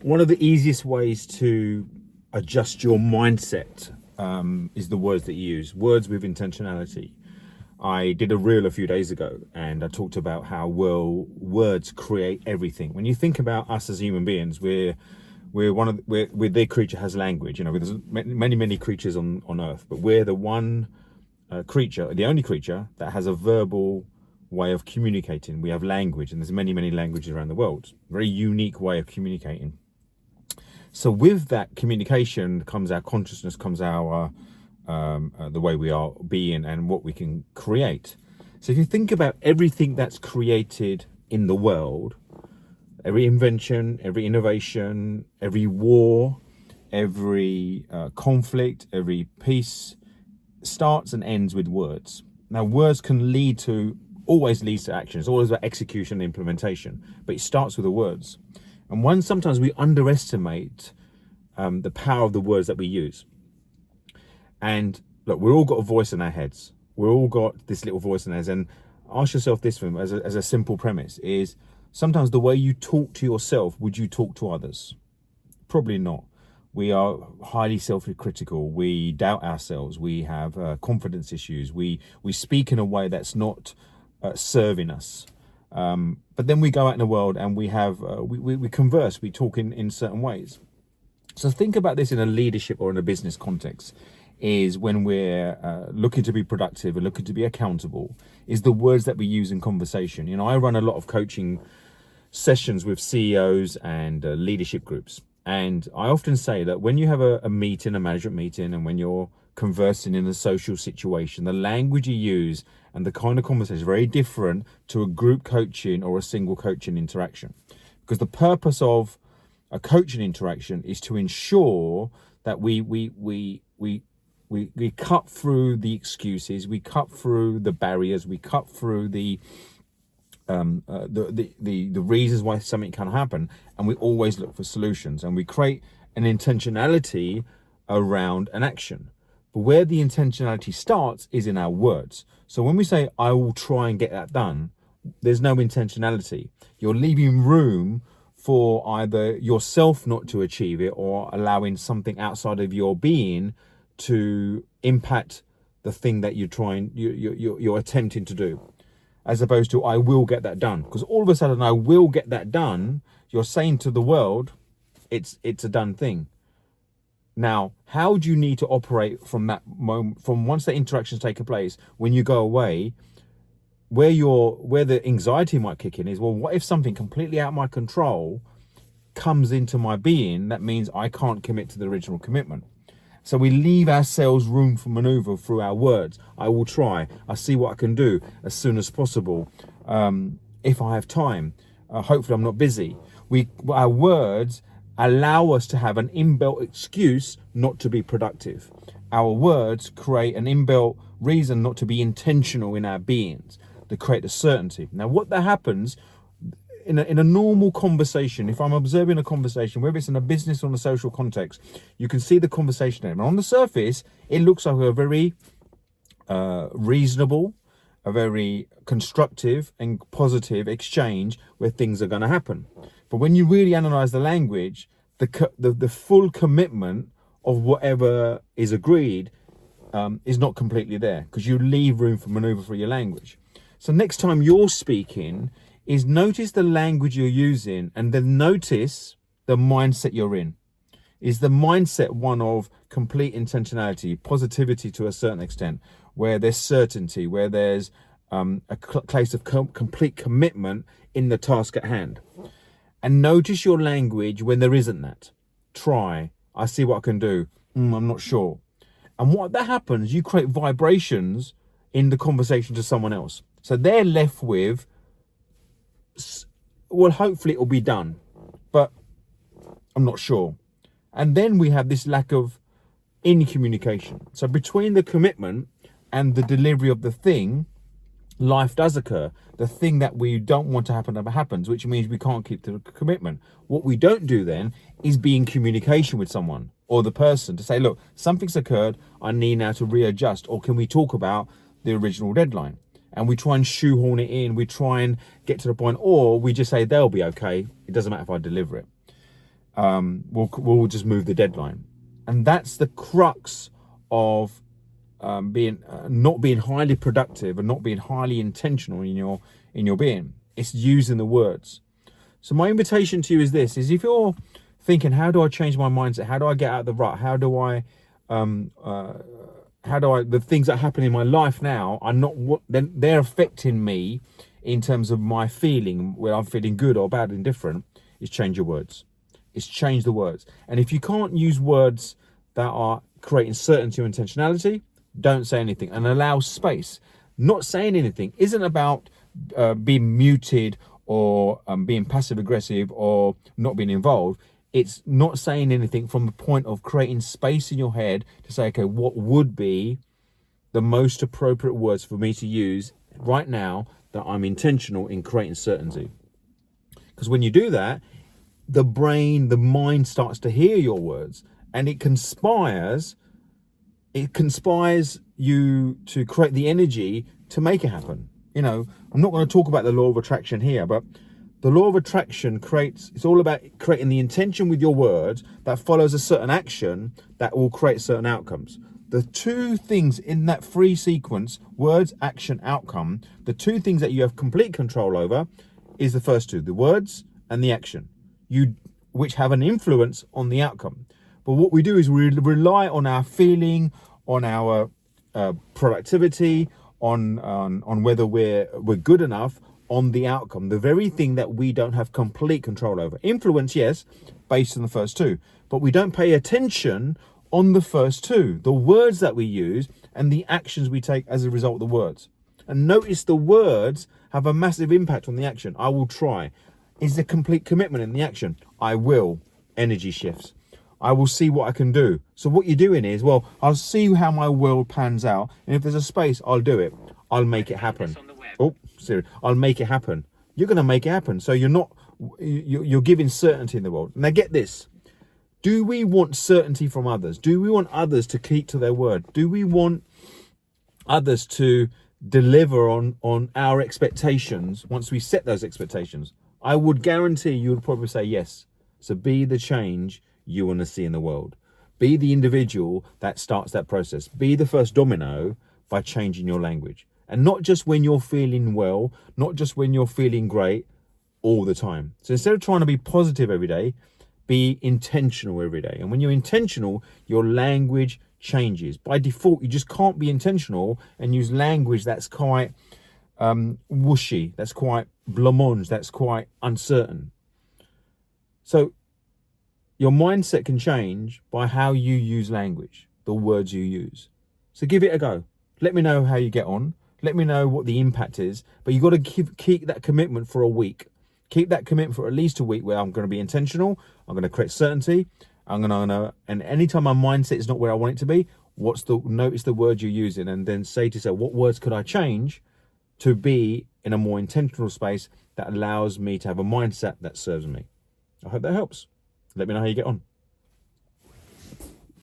One of the easiest ways to adjust your mindset is the words that you use, words with intentionality. I did a reel a few days ago and I talked about how words create everything. When you think about us as human beings, we're the creature has language. You know, there's many creatures on earth, but we're the one creature, the only creature that has a verbal way of communicating. We have language, and there's many languages around the world. Very unique way of communicating. So with that communication comes our consciousness, comes our the way we are being and what we can create. So if you think about everything that's created in the world, every invention, every innovation, every war, every conflict, every peace starts and ends with words. Now, words can always leads to action. It's always about execution and implementation, but it starts with the words. And sometimes we underestimate the power of the words that we use. And look, we've all got a voice in our heads. We've all got this little voice in our heads. And ask yourself this as a simple premise is, sometimes the way you talk to yourself, would you talk to others? Probably not. We are highly self-critical. We doubt ourselves. We have confidence issues. We speak in a way that's not serving us. But then we go out in the world and we have we converse. We talk in certain ways. So think about this in a leadership or in a business context. Is when we're looking to be productive and looking to be accountable, is the words that we use in conversation. You know, I run a lot of coaching sessions with CEOs and leadership groups. And I often say that when you have a meeting, a management meeting, and when you're conversing in a social situation, the language you use and the kind of conversation is very different to a group coaching or a single coaching interaction. Because the purpose of a coaching interaction is to ensure that we cut through the excuses, we cut through the barriers, we cut through the reasons why something can happen, and we always look for solutions, and we create an intentionality around an action. But where the intentionality starts is in our words. So when we say, I will try and get that done, there's no intentionality. You're leaving room for either yourself not to achieve it or allowing something outside of your being to impact the thing that you're attempting to do, as opposed to I will get that done. Because all of a sudden I will get that done, you're saying to the world it's a done thing. Now, how do you need to operate from that moment, from once the interaction's taken place, when you go away, where the anxiety might kick in is, well, what if something completely out of my control comes into my being? That means I can't commit to the original commitment. So we leave ourselves room for maneuver through our words. I will try. I see what I can do as soon as possible. If I have time, hopefully I'm not busy. Our words allow us to have an inbuilt excuse not to be productive. Our words create an inbuilt reason not to be intentional in our beings, to create a certainty. Now, what that happens in a normal conversation, if I'm observing a conversation, whether it's in a business or in a social context, you can see the conversation there. And on the surface, it looks like a very reasonable, a very constructive and positive exchange where things are going to happen. But when you really analyze the language, the full commitment of whatever is agreed is not completely there, because you leave room for maneuver for your language. So next time you're speaking, is notice the language you're using, and then notice the mindset you're in. Is the mindset one of complete intentionality, positivity to a certain extent, where there's certainty, where there's a place of complete commitment in the task at hand? And notice your language when there isn't that. Try. I see what I can do. I'm not sure. And what that happens, you create vibrations in the conversation to someone else. So they're left with, well, hopefully it'll be done, but I'm not sure. And then we have this lack of in communication. So between the commitment and the delivery of the thing, life does occur. The thing that we don't want to happen never happens, which means we can't keep the commitment. What we don't do then is be in communication with someone or the person to say, look, something's occurred, I need now to readjust, or can we talk about the original deadline? And we try and shoehorn it in, we try and get to the point, or we just say they'll be okay, it doesn't matter if I deliver it. we'll just move the deadline. And that's the crux of being not being highly productive and not being highly intentional in your being. It's using the words. So my invitation to you is this: is if you're thinking, how do I change my mindset? How do I get out of the rut? How do I the things that happen in my life now are not what they're affecting me in terms of my feeling, where I'm feeling good or bad, indifferent. Is change your words. It's change the words. And if you can't use words that are creating certainty or intentionality, don't say anything and allow space. Not saying anything isn't about being muted or being passive aggressive or not being involved. It's not saying anything from the point of creating space in your head to say, okay, what would be the most appropriate words for me to use right now that I'm intentional in creating certainty? Because when you do that, the brain, the mind starts to hear your words, and it conspires you to create the energy to make it happen. You know, I'm not going to talk about the law of attraction here, but the law of attraction it's all about creating the intention with your words that follows a certain action that will create certain outcomes. The two things in that free sequence, words, action, outcome, the two things that you have complete control over is the first two, the words and the action, which have an influence on the outcome. But what we do is we rely on our feeling, on our productivity, on whether we're good enough, on the outcome, the very thing that we don't have complete control over. Influence, yes, based on the first two, but we don't pay attention on the first two, the words that we use and the actions we take as a result of the words. And notice the words have a massive impact on the action. I will try. Is the complete commitment in the action. I will. Energy shifts. I will see what I can do. So what you're doing is, well, I'll see how my world pans out. And if there's a space, I'll do it. I'll make it happen. Oh, serious. I'll make it happen. You're going to make it happen. So you're giving certainty in the world. Now get this. Do we want certainty from others? Do we want others to keep to their word? Do we want others to deliver on our expectations once we set those expectations? I would guarantee you would probably say yes. So be the change you want to see in the world. Be the individual that starts that process. Be the first domino by changing your language. And not just when you're feeling well, not just when you're feeling great, all the time. So instead of trying to be positive every day, be intentional every day. And when you're intentional, your language changes. By default, you just can't be intentional and use language that's quite whooshy, that's quite blancmange, that's quite uncertain. So your mindset can change by how you use language, the words you use. So give it a go. Let me know how you get on. Let me know what the impact is. But you've got to keep that commitment for a week. Keep that commitment for at least a week where I'm going to be intentional. I'm going to create certainty. And anytime my mindset is not where I want it to be, notice the words you're using and then say to yourself, what words could I change to be in a more intentional space that allows me to have a mindset that serves me? I hope that helps. Let me know how you get on.